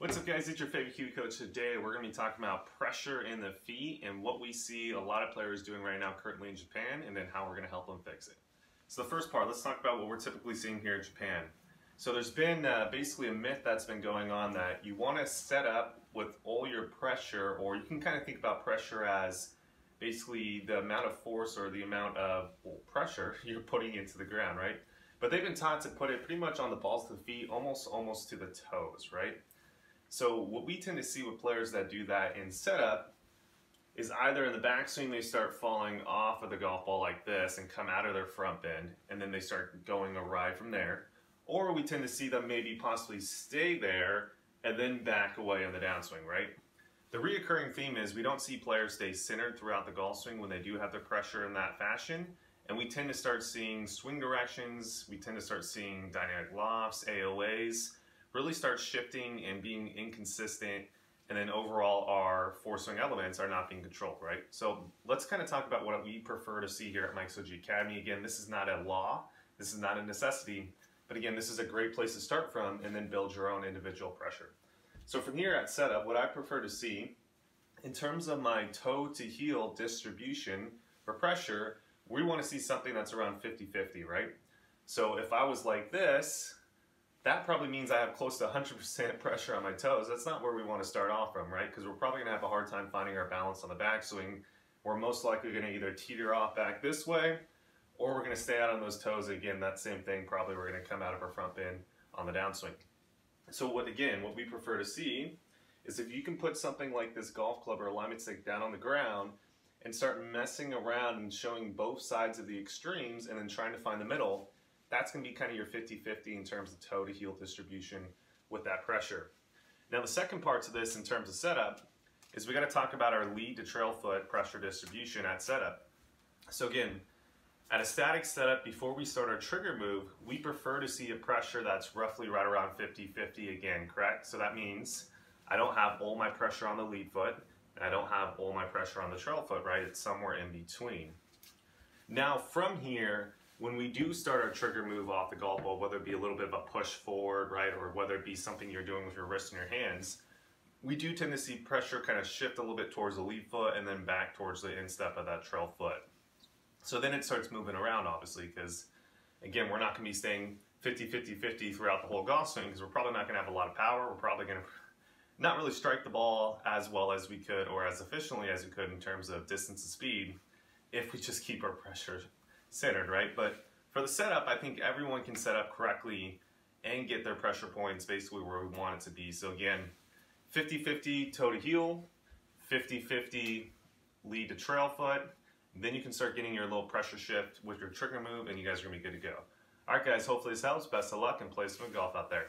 What's up guys, it's your favorite Kiwi coach. Today we're going to be talking about pressure in the feet and what we see a lot of players doing right now currently in Japan, and then how we're going to help them fix it. So the first part, let's talk about what we're typically seeing here in Japan. So there's been basically a myth that's been going on that you want to set up with all your pressure, or you can kind of think about pressure as basically the amount of force or the amount of pressure you're putting into the ground, right? But they've been taught to put it pretty much on the balls of the feet, almost to the toes, right? So what we tend to see with players that do that in setup is either in the backswing they start falling off of the golf ball like this and come out of their front bend, and then they start going awry from there. Or we tend to see them maybe possibly stay there and then back away on the downswing, right? The reoccurring theme is we don't see players stay centered throughout the golf swing when they do have their pressure in that fashion, and we tend to start seeing swing directions, we tend to start seeing dynamic lofts, AOAs, really start shifting and being inconsistent, and then overall our four swing elements are not being controlled, right? So let's kind of talk about what we prefer to see here at Mike's OG Academy. Again, this is not a law, this is not a necessity, but again, this is a great place to start from and then build your own individual pressure. So from here at setup, what I prefer to see, in terms of my toe to heel distribution for pressure, we want to see something that's around 50-50, right? So if I was like this, that probably means I have close to 100% pressure on my toes. That's not where we want to start off from, right? Because we're probably going to have a hard time finding our balance on the backswing. We're most likely going to either teeter off back this way, or we're going to stay out on those toes. Again, that same thing, probably we're going to come out of our front bend on the downswing. So what we prefer to see is if you can put something like this golf club or alignment stick down on the ground and start messing around and showing both sides of the extremes and then trying to find the middle, that's going to be kind of your 50-50 in terms of toe to heel distribution with that pressure. Now the second part to this in terms of setup is we got to talk about our lead to trail foot pressure distribution at setup. So again, at a static setup, before we start our trigger move, we prefer to see a pressure that's roughly right around 50-50 again, correct? So that means I don't have all my pressure on the lead foot, and I don't have all my pressure on the trail foot, right? It's somewhere in between. Now from here, when we do start our trigger move off the golf ball, whether it be a little bit of a push forward, right, or whether it be something you're doing with your wrist and your hands, we do tend to see pressure kind of shift a little bit towards the lead foot and then back towards the instep of that trail foot. So then it starts moving around, obviously, because again, we're not going to be staying 50-50-50 throughout the whole golf swing, because we're probably not going to have a lot of power. We're probably going to not really strike the ball as well as we could or as efficiently as we could in terms of distance and speed if we just keep our pressure centered, right? But for the setup, I think everyone can set up correctly and get their pressure points basically where we want it to be. So again, 50-50 toe to heel, 50-50 lead to trail foot. Then you can start getting your little pressure shift with your trigger move, and you guys are gonna be good to go. All right guys, hopefully this helps. Best of luck and play some good golf out there.